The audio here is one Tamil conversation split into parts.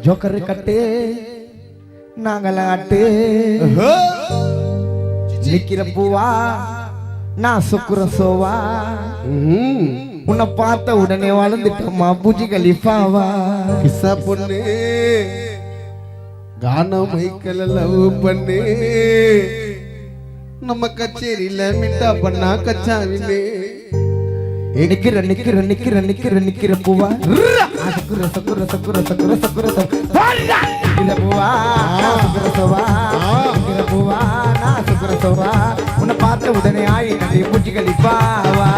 ஜோக்கர் கட்டு நாங்களாட்டு நிக்கிற பூவா நான் சுக்குற சோவா உன்னை பார்த்த உடனே வளர்ந்துட்டோமா பூஜி கலிஃபாவா கிஸ்ஸா பொண்ணு கானா மைக்கல லவ் பண்ணு நம்ம கச்சேரியில மிட்டா பண்ணா கச்சாவினே நிக்கிற நிக்கிற நிக்கிற நிக்கிற நிக்கிற பூவா சுக்குற சுக்குற சுக்குற சுக்குற சுக்குற நிக்கிற பூவா சுக்குற சோவா நிக்கிற பூவா நான் சுக்குற சோவா உன்னை பார்த்த உடனே ஆயி நடி பூஜி கலிஃபாவா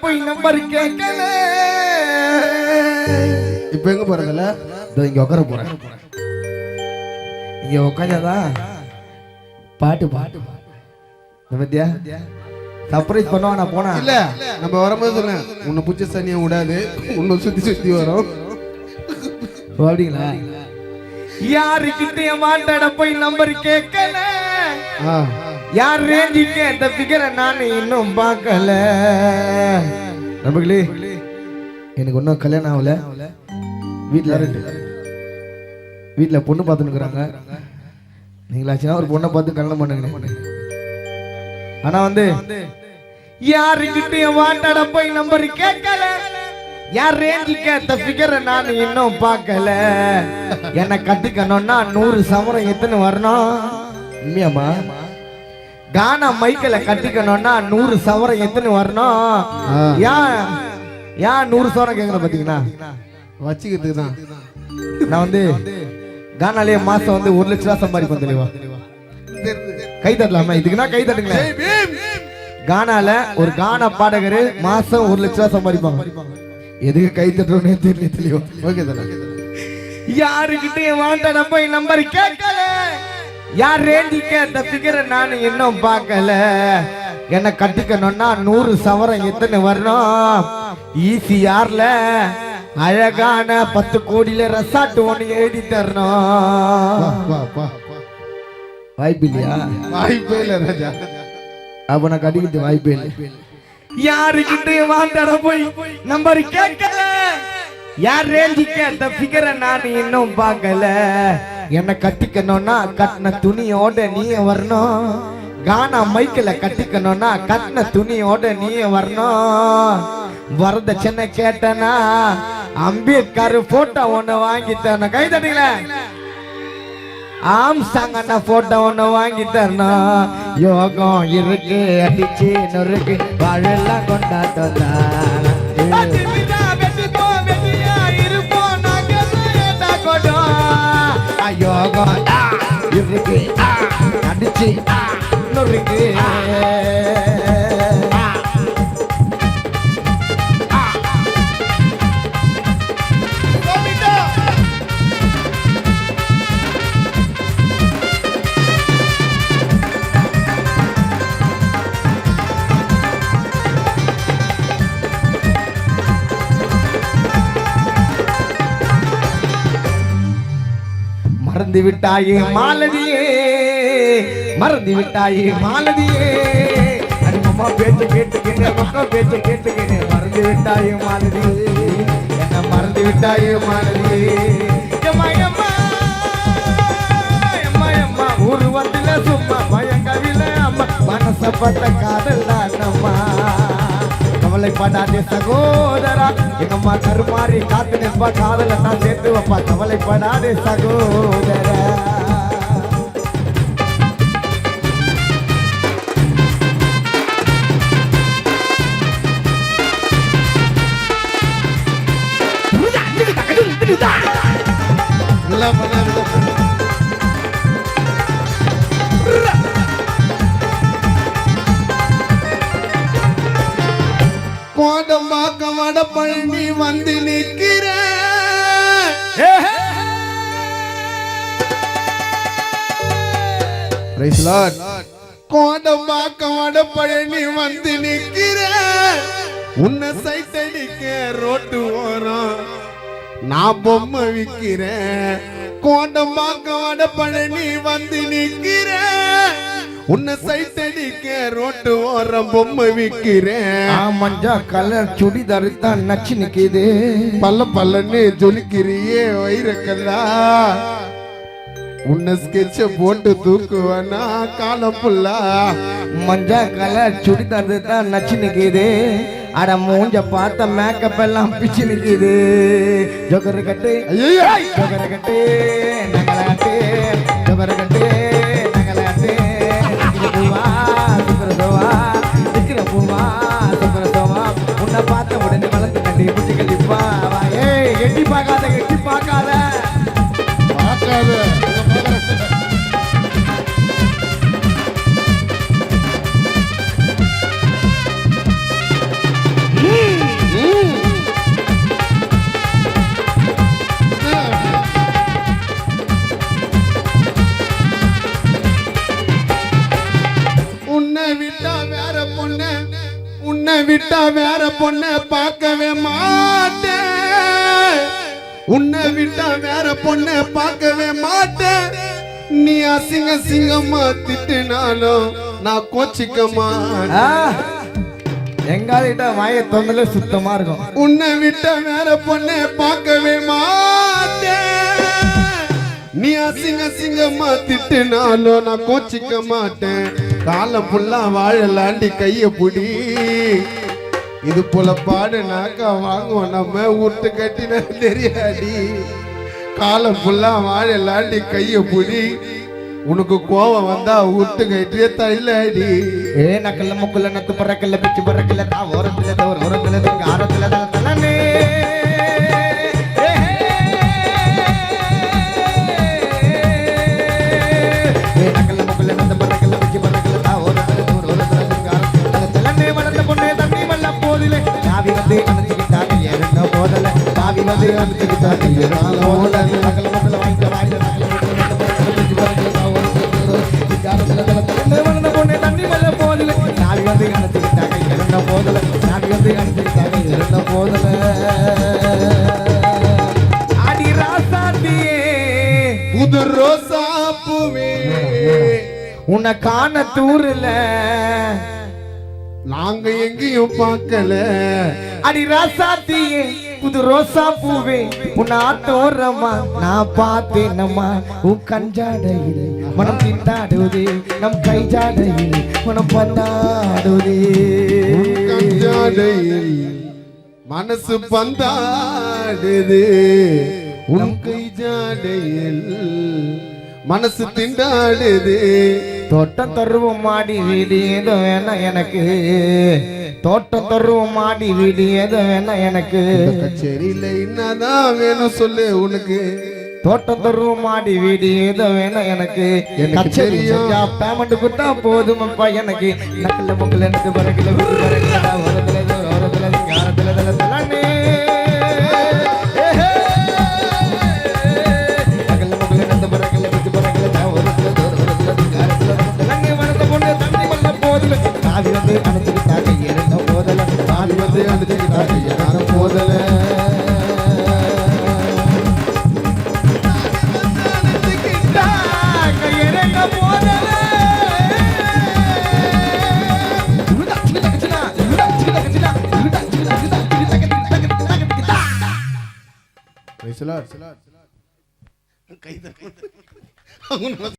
போய் நம்பர் கேட்கல இப்ப எங்க போறதுல இங்க உட்கார போறேன் இங்க உட்காந்தாதான் பாட்டு பாட்டு பத்தியா சர்ப்ரைஸ் பண்ணுவா நான் போனா இல்ல நம்ம வரும்போது சொன்னேன் உன்னை புச்ச சனியா விடாது உன்னை சுத்தி சுத்தி வரும் அப்படிங்களா யாருக்கிட்டே மாட்டாட போய் நம்பர் கேட்கல யார் ரேஞ்சிக்கு அந்த பிகரை நான் இன்னும் பார்க்கல நம்பர்களே எனக்கு ஒன்றும் கல்யாணம் ஆகல வீட்டில் பொண்ணு பார்த்துன்னு நீங்களாச்சும் ஒரு பொண்ணை பார்த்து கல்யாணம் பண்ணுங்க ஆனா வந்து யாருக்கிட்டே மாட்டாட போய் நம்பர் கேட்கல யார் ரேஞ்சிக்கு அந்த பிகரை நான் இன்னும் பார்க்கல என்னை கட்டிக்கணும்னா 100 சவரம் எத்தனை வரணும் உண்மையாமா கானா மைக்கல கட்டிக்கணும்னா 100 சவரம் எத்தனை வரணும் ஏன் 100 சவரம் கேக்குற பாத்தீங்கன்னா வச்சுக்கிறதுக்கு தான் நான் வந்து கானாலே மாசம் வந்து 1 லட்சம் ரூபாய் சம்பாதிப்பேன் தெளிவா கை தட்டலாமா இதுக்குன்னா கை தட்டுங்க கானால ஒரு கானா பாடகர் மாசம் 1 லட்சம் ரூபாய் சம்பாதிப்பாங்க எதுக்கு கை தட்டுறோன்னே தெரியல தெளிவா ஓகே தானே யாருக்கிட்டே வாண்டாட போய் நம்பர் கேட்கல யார் ரேஞ்சிக்க அந்த பிகரை நான் இன்னும் பார்க்கல என்ன கட்டிக்கணும்னா 100 சவரம் எத்தனை வரணும் ஈசிஆர்ல அழகான 10 கோடியில ரெசார்ட் ஒண்ணு எழுதி தரணும் வாய்ப்பு இல்லையா வாய்ப்பே இல்ல ராஜா அப்ப நான் கட்டிக்கிட்டு வாய்ப்பே இல்லை யாருக்கிட்டே வாண்டாட போய் நம்பர் கேட்கல யார் ரேஞ்சிக்க அந்த பிகரை நான் இன்னும் பார்க்கல என்ன கட்டிக்கணும்னா கட்டின துணியோட நீ வரணும் கானா மைக்கல கட்டிக்கணும்னா கட்டின துணியோட நீ வரணும் வரதட்சணை கேட்டனா அம்பேத்கர் போட்டோ ஒண்ணு வாங்கி தரணும் கை தட்டீங்கள ஆம்சாங்க போட்டோ ஒண்ணு வாங்கி தரணும் யோகம் இருக்கு அடிச்சு நொறுக்கு வாழெல்லாம் கொண்டாட்டா யோகம் இருக்கு அடிச்சு நொறுக்கு மறந்து விட்டாயே மாலதியே மறந்து விட்டாயே மாலதியே அம்மா பேச்சு கேட்டுக்கிட்டு மக்கா பேச்சு கேட்டுக்கிட்டு மறந்து விட்டாயே மாலதியே என்ன மறந்து விட்டாயே மாலதியே உருவத்தில சும்மா பயங்கவில அம்மா மனசப்பட்ட காதல் அம்மா கவலைப்படாதே சகோதரா எங்கம்மா கருமாறி காத்து நிற்பா காதல நான் சேர்த்து வைப்பா கவலைப்படாதே சகோதரா நல்லா பண்ணாரு. கோடம்பாக்கம் வட பழனி வந்து நிற்கிற கோடம்பாக்கம் வட பழனி வந்து நிற்கிற உன்னை சைட் அடிக்க ரோட்டு ஓரம் நான் பொம்மை விற்கிறேன். கோடம்பாக்கம் வட பழனி வந்து நிற்கிற உன்னை சைட் அடிக்க ரோட்டு ஓரம் பொம்மை விற்கிறேன். மஞ்சா கலர் சுடிதார் தான் நச்சு நிக்குது. பல்ல பல்லன்னு ஜொலிக்கிறியே வைரக்கல்லா உன்னை ஸ்கெட்ச போட்டு தூக்குவனா காலம் புல்லா. மஞ்சா கலர் சுடிதார் தான் நச்சு நிக்குது. அட மூஞ்ச பார்த்த மேக்கப் எல்லாம் பிச்சு நிக்குது. ஜோக்கர் கட்டு ஜோக்கர் கட்டு நகலாட்டு ஜோக்கர் கட்டு நகலாட்டு பூவா சுக்கரசோவா நிக்கிற பூவா சுக்கரசோவா உன்னை பார்த்த உடனே வளர்த்து கட்டி புத்தி கட்டிப்பா. ஏய் எட்டி பார்க்காத எட்டி பார்க்காத பார்க்காத. உன்னை விட்டா வேற பொண்ண பார்க்கவே மாட்டேன். உன்னை விட்டா வேற பொண்ண பார்க்கவே மாட்டேன். நீ அசிங்க சிங்கமா திட்டினாலும் நான் கோச்சிக்க மாட்டேன். எங்காலிட்ட வாயை தொந்தல சுத்தமா இருக்கும். உன்னை விட்டா வேற பொண்ண பார்க்கவே மாட்டேன். நீ அசிங்க சிங்கமா திட்டினாலும் நான் கோச்சிக்க மாட்டேன். காலம் புல்லா வாழலாண்டி கைய புடி. இது போல பாடு நாக்கா வாங்குவோம் நம்ம ஊட்டு கட்டின தெரியாடி. காலம் புல்லா வாழலாண்டி கைய புடி. உனக்கு கோவம் வந்தா ஊட்டு கட்டிய தள்ளாடி. நக்கல்ல முக்குள்ள நத்து பறக்கல்ல பிச்சு பறக்கல்ல தா ஓரத்துல தவறு ஓரத்துல ஆரத்துல தலனே. நக்கல்ல முக்குள்ள நத்து பறக்கல்ல பிச்சு பறக்கல்ல தா ஓரத்துல தவறு ஓரத்துல ஆரத்துல தலனே. வளர்ந்த பொண்ணே தண்ணி வல்ல போதிலே நாவி வந்து அனுச்சிக்கிட்டாங்க ஏறன போதல. நாவி வந்து அனுச்சிக்கிட்டாங்க ஏறன போதல. நக்கல்ல முக்குள்ள வாங்கிட்ட வாங்கிட்ட நக்கல்ல முக்குள்ள நத்து பறக்கல்ல பிச்சு பறக்கல்ல தா ஓரத்துல வளர்ந்த பொண்ணே தண்ணி வல்ல போதிலே நாவி வந்து அனுச்சிக்கிட்டாங்க ஏறன போதல. நாவி வந்து அனுச்சிக்கிட்டாங்க ஏறன போதல. அடி ராசாத்தியே புது ரோசா பூவே உன்னை காண தூரல நாங்க எங்கேயும் பார்க்கல. அடி ராசாத்தியே புது ரோசா பூவே உன்னை ஆத்தோரமா நான் பார்த்தேனம்மா. உன் கஞ்சாடையில் மனம் திண்டாடுதே நம் கை ஜாடையில் மனம் பந்தாடுதே. கஞ்சாடையில் மனசு பந்தாடுது. உன் கை ஜாடையில் மனசு திண்டாடுது. தோட்டம் தருவோம் மாடி வீடு ஏதோ வேணா எனக்கு. தோட்டம் தருவோம் மாடி வீடு ஏதோ வேணா எனக்கு. கச்சேரியில என்னதான் வேணும் சொல்லு உனக்கு. தோட்டம் தருவோம் மாடி வீடு ஏதோ வேணா எனக்கு. கச்சேரி செஞ்சா பேமெண்ட் கொடுத்தா போதும் அப்பா எனக்கு. நக்கல்ல முக்கல் எனக்கு பறக்கல வீட்டு பறக்கல ஓரத்துல ஓரத்துல யாரத்துல தலனே. நக்கல்ல முக்கல் எனக்கு பறக்கல வீட்டு பறக்கல ஓரத்துல ஓரத்துல தலனே. வளர்ந்த பொண்ணு தண்ணி வல்ல போதில நாவி வந்து அனுச்சிக்கிட்டாங்க ஏறன போதல. நாவி வந்து அனுச்சிக்கிட்டாங்க ஏறன போதல. கை